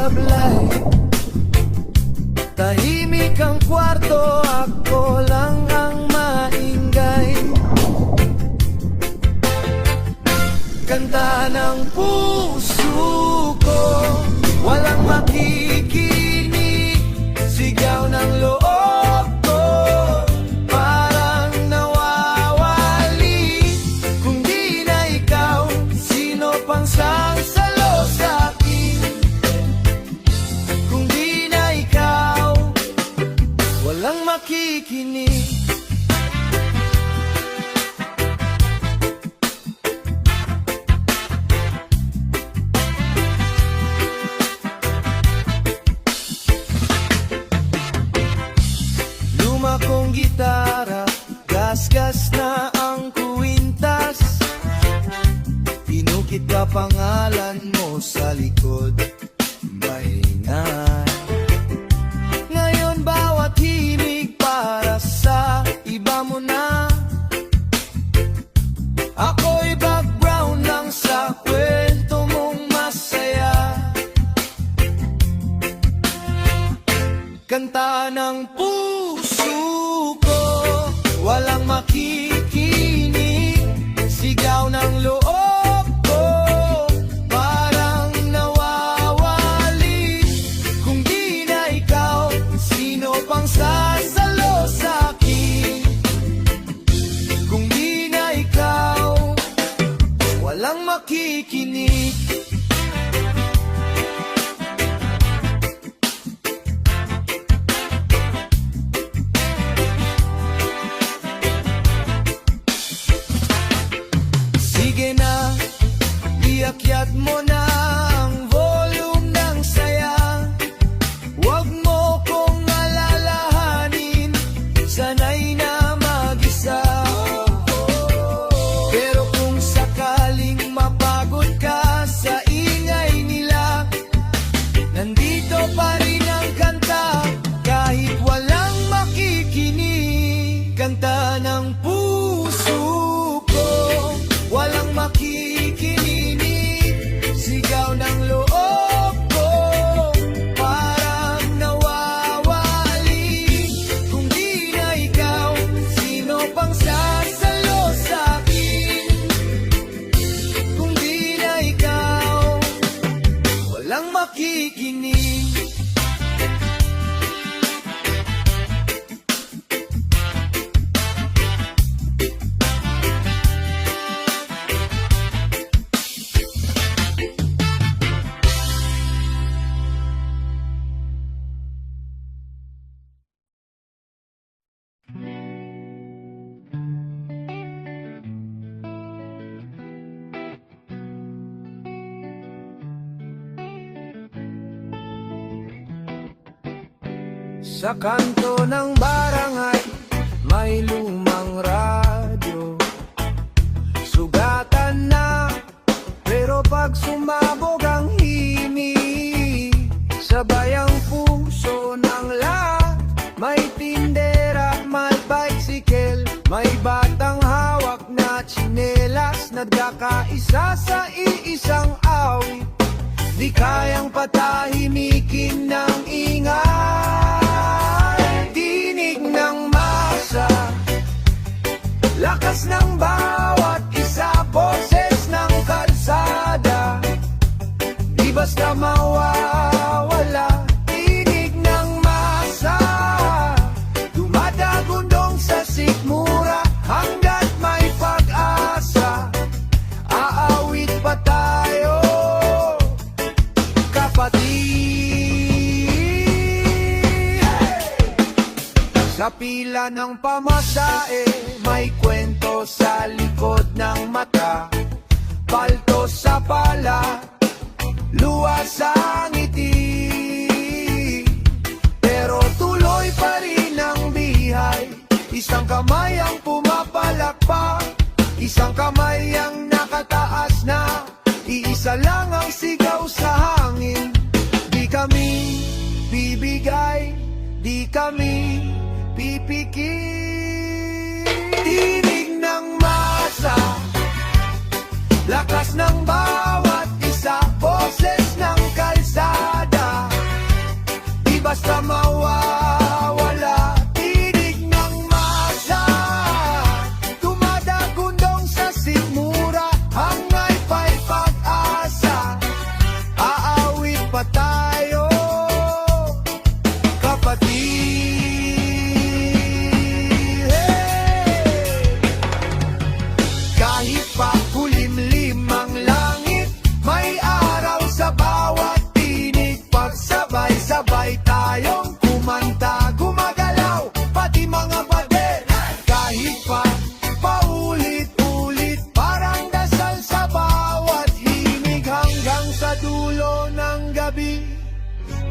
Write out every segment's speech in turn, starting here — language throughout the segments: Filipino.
sablay. Tahimik ang kwarto, ako lang ang maingay. Kanta ng puso ko, walang makikinig. Sigaw ng loob ko, parang nawawali. Kung di na ikaw, sino pang sasalo sa'kin? Kung di na ikaw, walang makikinig. Luma kong gitara, gas-gas na ang kuwintas. Pinukit ka pangalan mo sa likod, maingay. Ngayon bawat himig para sa iba mo na. Ako'y background lang sa kwento mong masaya. Kanta ng puso ko, walang makikinig. Sigaw ng loob ko, parang nawawali. Kung di na ikaw, sino pang sasalo sa'kin? Kung di na ikaw, walang makikinig. Sige na, iakyat mo na ang volume ng saya. Huwag mo kong alalahanin, sanay na mag-isa. Pero kung sakaling mapagod ka sa ingay nila, nandito pa rin ang kanta, kahit walang makikinig. Kanta ng puso ko, walang makikinig. Sigaw ng loob ko, parang nawawali. Kung di na ikaw, sino pang sasalo sa'kin? Kung di na ikaw, walang makikinig. Sa kanto ng barangay, may lumang radyo. Sugatan na, pero pag sumabog ang himig, sabay ang puso ng lahat. May tindera, may bicycle, may batang hawak na tsinelas. Nagkakaisa sa iisang awit, di kayang patahimikin ng ingay. Tinig ng masa, lakas ng bawat isa, boses ng kalsada, di basta mawawala. Tinig ng masa, dumadagundong sa sikmura, hanggat may pag-asa, aawit pa tayo, kapatid. Sa pila ng pamasahe, may kwento sa likod ng mata. Palto sa pala, luwas sa ngiti, pero tuloy pa rin ang bihay. Isang kamay ang pumapalakpak, isang kamay ang nakataas na, iisa lang ang sigaw sa hangin. Di kami bibigay, di kami pipikir. Tinig ng masa, lakas ng bawat isa, boses ng kalsada,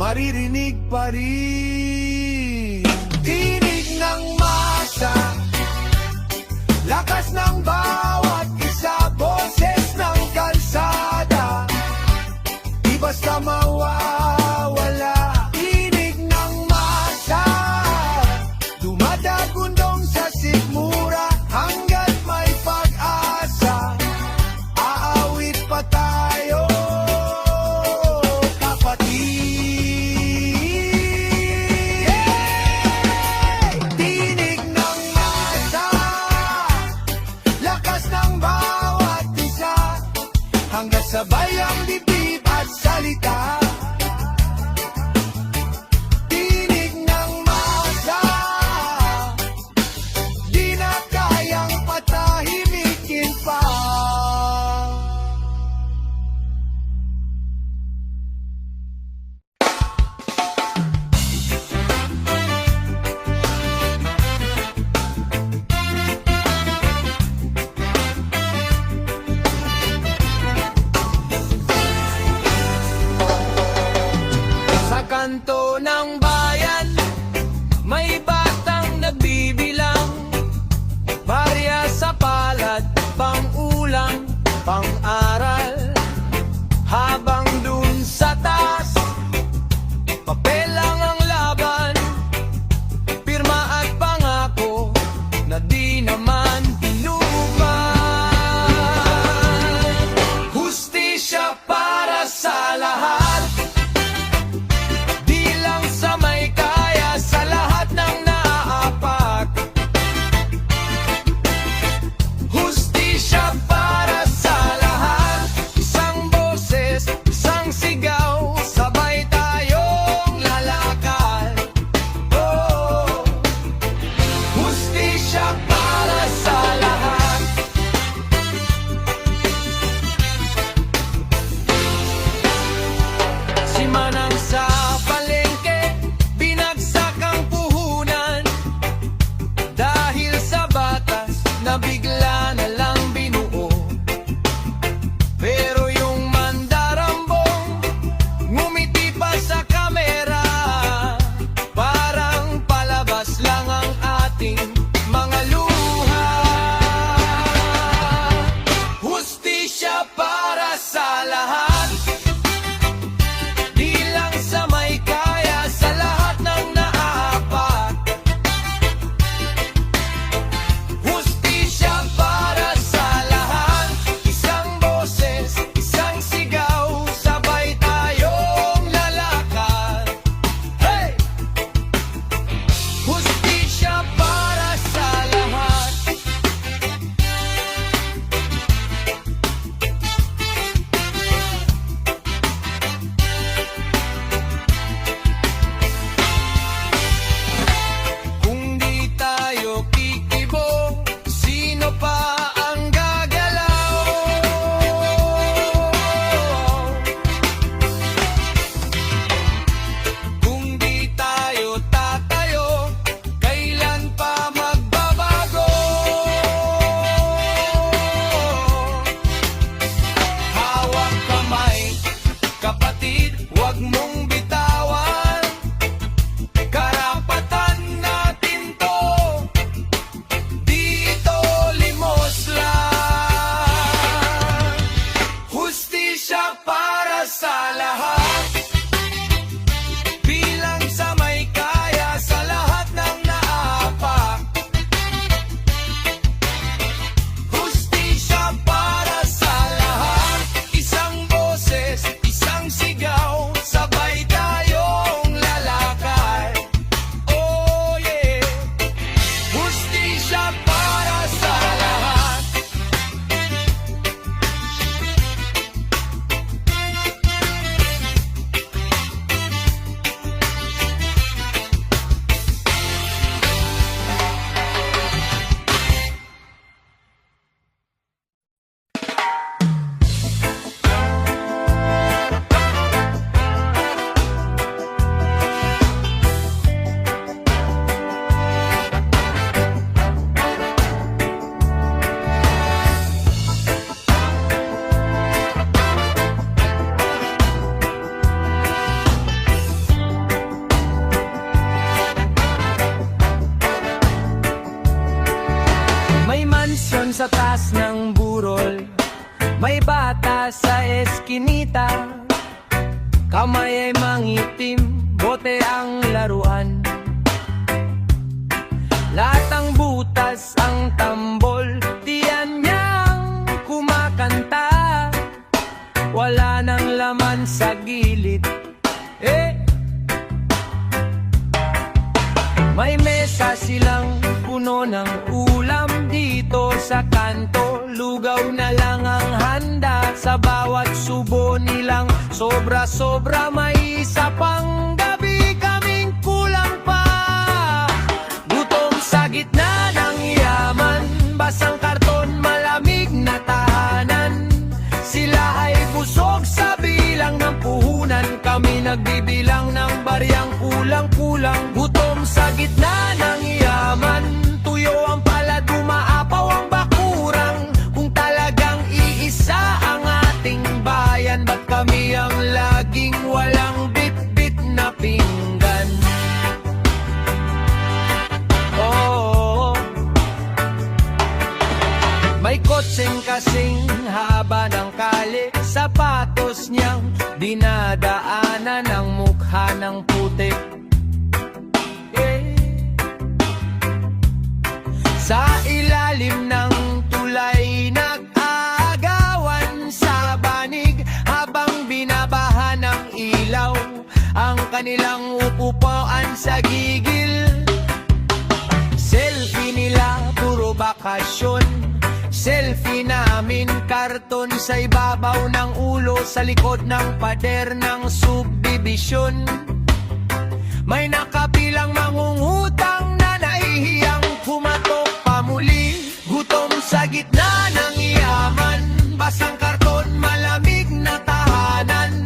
maririnig pa rin. Tinig ng masa, lakas ng bawat isa, boses ng kalsada, di basta mawawala. Tinig ng masa, dumadagundong sa sikmura, hanggat may pag-asa, aawit pa tayo, kapatid. Tinig ng masa, lakas ng bawat isa, hanggang sabay ang dibdib at salita. Tinig ng masa, di na kayang patahimikin pa. Sa kanto ng bayan, may batang nagbibilang, barya sa palad, pang-ulam, pang-aral. Habang dun sa taas, papel lang ang laban, pirma at pangako na di naman tinupad. Hustisya para sa lahat, di lang sa may kaya, sa lahat ng naaapak. Hustisya para sa lahat, isang boses, isang sigaw, sabay tayong lalakad. Oh, hustisya para sa lahat. Si Manang sa palengke, binagsak ang puhunan, dahil sa batas na bigla na lang binuo. Pero yung mandarambong ngumiti pa sa kamera, parang palabas lang ang ating mga luha. Hustisya para sa lahat, di lang sa may kaya, sa lahat ng naaapak. Hustisya para sa lahat, isang boses, isang sigaw, sabay tayong lalakad. Hey! Hustisya para sa lahat. Kung di tayo kikibo, sino pa ang gagalaw? Kung di tayo tatayo, kailan pa magbabago? Hawak kamay, kapatid, wag mong bitawan. Karapatan natin to, dito limos lang. Hustisya para sa lahat, bilang sa may kaya, sa lahat ng naaapak. Hustisya para sa lahat, isang boses, isang sigaw, sabay tayong lalakad. Oh yeah, hustisya para sa lahat. Marinita, kamay ay mangitim, bote ang laruan. Lahat ang butas ang tambol, tiyan niyang kumakanta. Wala nang laman sa gilid, may mesa silang puno ng ulam dito sa kanto. Lugaw na lang ang handa sa bawat subo nilang. Sobra-sobra, may isa pang gabi kaming kulang pa. Gutom sa gitna ng yaman, basang karton, malamig na tahanan. Sila ay busog sa bilang ng puhunan, kami nagbibilang ng baryang kulang-kulang. Gutom sa gitna ng yaman, tuyo ang palad, umaapaw ang bakurang. Kung talagang iisa ang ating bayan, ba't kami ang laging walang bit-bit na pinggan? Oh, may kotseng kasing haba ng kali, sapatos niyang dinadaanan ng mukha ng putik. Sa ilalim ng tulay, nag-aagawan sa banig habang binabaha ng ilaw ang kanilang upuan sa gigil. Selfie nila, puro bakasyon. Selfie namin, karton sa ibabaw ng ulo, sa likod ng pader ng subdivision. May nakapilang mangungutang na nahihiyang pumatok pamuli. Gutom sa gitna ng yaman, basang karton, malamig na tahanan.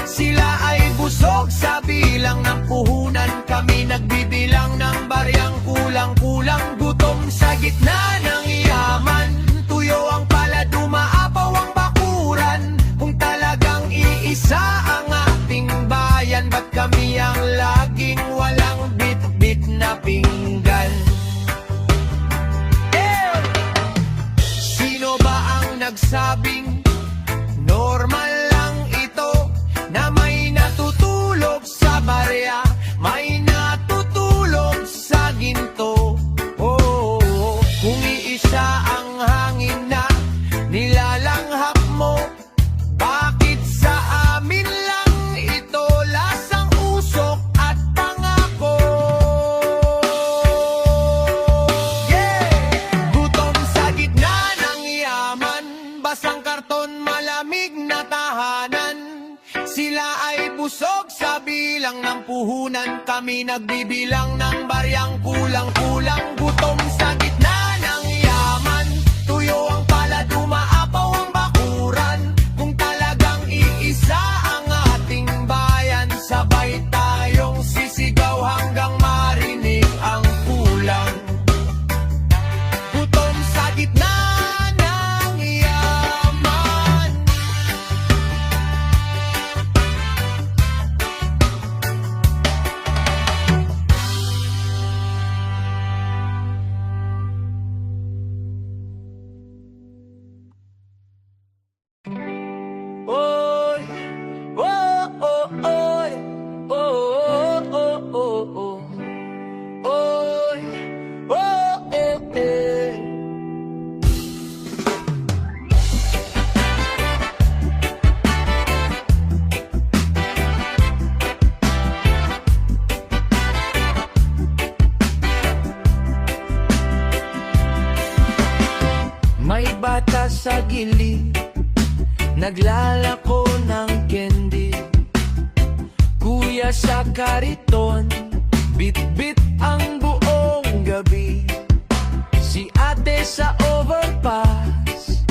Sila ay busog sa bilang ng puhunan, kami nagbibilang ng baryang kulang-kulang. Gutom sa gitna ng yaman, tuyo ang palad, umaapaw ang bakuran. Kung talagang iisa ang ating bayan, ba't kami ang laging walang bit-bit na pinggan? Sino ba ang nagsabing normal lang ito, na may natutulog sa barya, may natutulog sa ginto? Kung iisa ang hangin na nilalanghap mo, bakit sa amin lang ito lasang usok at pangako? Gutom sa gitna ng yaman, basang karton, malamig na tahanan. Sila ay busog sa bilang ng puhunan, kami nagbibilang ng baryang kulang-kulang. Gutom sa gitna ng yaman, tuyo ang palad, umaapaw ang bakuran. Kung talagang iisa ang ating bayan, sabay tayong sisigaw hanggang marinig ang kulang. Gutom sa gitna ng yaman. Oy, oh, oh, oy, oh, oh, oh, oh, oh. Oy, oh, eh. May bata sa gilid, naglalako ng candy. Kuya sa kariton, bit-bit ang buong gabi. Si ate sa overpass,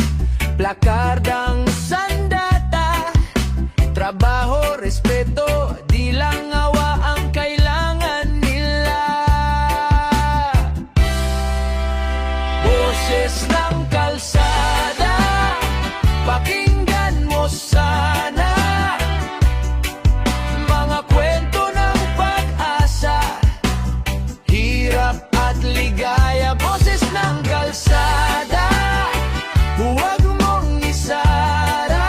plakardang sandata. Trabaho, respeto, di lang awa ang kailangan nila. Boses ng kalsada, pakinggan mo sana. Mga kwento ng pag-asa, hirap at ligaya. Boses ng kalsada, huwag mong isara.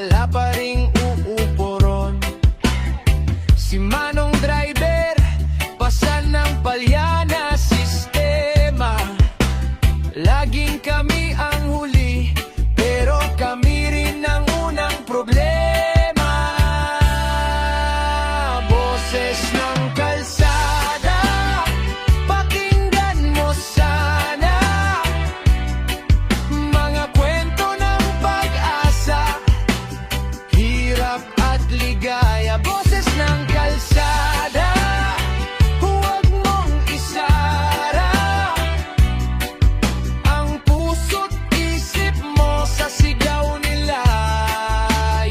wala pa ring uupo ron. Si Manong driver, pasan ng palya na sistema. Laging kami ang huli, pero kami rin ang unang problema. Boses ng kalsada, pakinggan mo sana. Mga kwento ng pag-asa, hirap at ligaya. Boses ng kalsada, huwag mong isara ang puso't isip mo sa sigaw nila.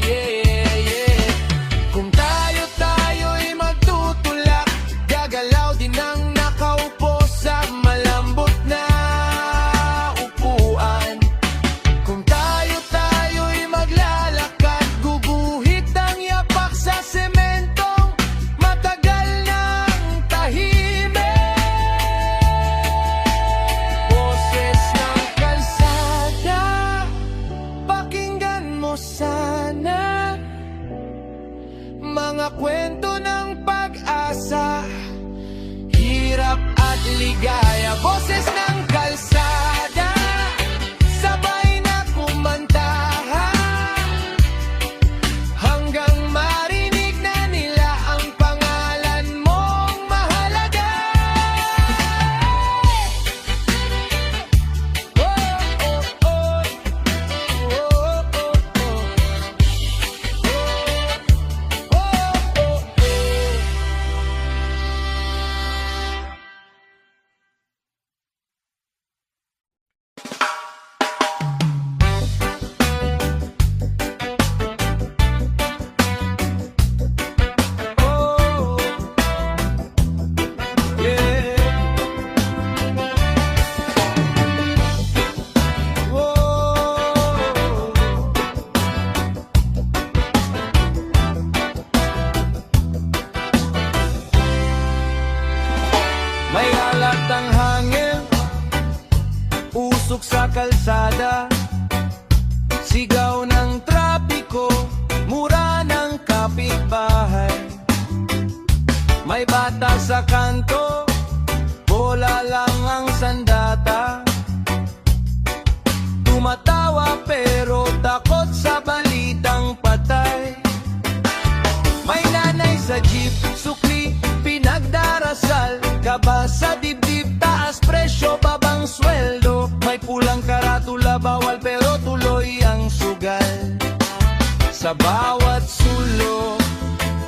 Yeah, yeah. Kung tayo'y magtutulak, gagalaw din ang nakaupo sa malambot na upuan. Kung tayo'y maglalakad, guguhit ang yapak sa sementong matagal ng tahimik. Boses ng kalsada, pakinggan mo sana. Mga kwento ng pag-asa, hirap at ligaya. Boses ng kalsada, sabay na kumanta, hanggang marinig na nila ang pangalan mong mahalaga. Oh, oh, oh. Oh, oh, oh. Oh, oh, oh. Oh, yeah. Oh. May alat ang hangin, usok sa kalsada, sigaw ng trapiko, mura ng kapitbahay. May bata sa kanto, bola lang ang sandata. Tumatawa pero takot sa balitang patay. May nanay sa jeep, sukli, pinagdarasal. Kaba sa dibdib, taas presyo, babang sweldo. May pulang karatula, bawal pero tuloy ang sugal. Sa bawat sulok,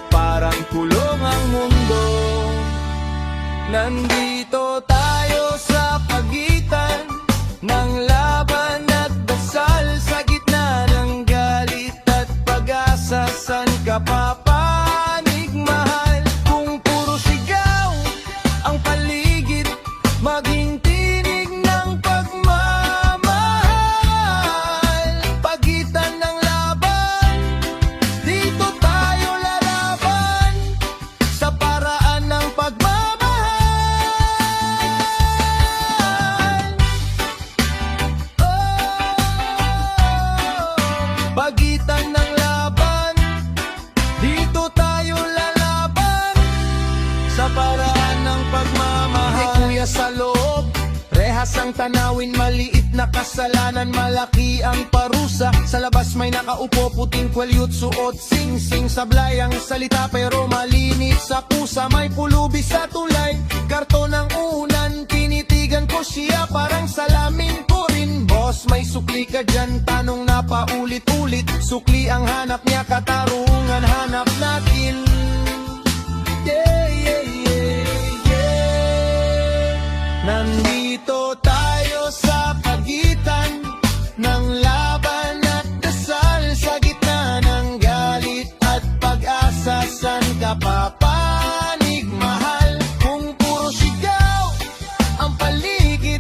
parang kulong ang mundo. Nandito tayo sa pagitan ng laban at dasal, sa gitna ng galit at pag-asa. San ka papanig, mahal? Kung puro sigaw ang paligid, maging tinig ng pagmamahal. Pagitan ng laban, dito tayo lalaban, sa paraan ng pagmamahal. Oh, pagitan ng laban, dito tayo lalaban, sa paraan ng pagmamahal. Hey kuya sa loob, rehas ang tanawin, maliit na kasalanan, malaki ang parusa. Sa labas may nakaupo, puting kwelyut, suot sing-sing, sablay ang salita pero malinis sa pusa. May pulubi sa tulay, karton ng unan, tinitigan ko siya parang salamin ko rin. Boss, may sukli ka dyan, tanong na paulit-ulit. Sukli ang hanap niya, katarungan hanap natin. Yeah, yeah, yeah, yeah. Nandito tayo sa pagitan ng laban at dasal, sa gitna ng galit at pag-asa. San ka papanig, mahal? Kung puro sigaw ang paligid,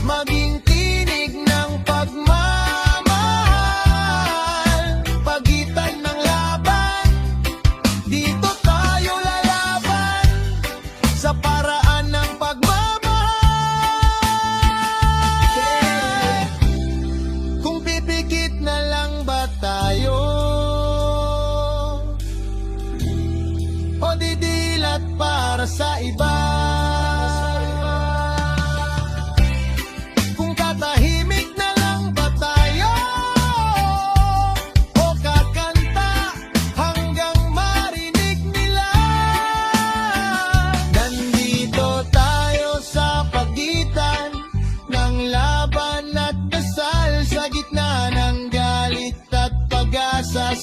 maging tinig ng pagmamahal. Pagitan ng sa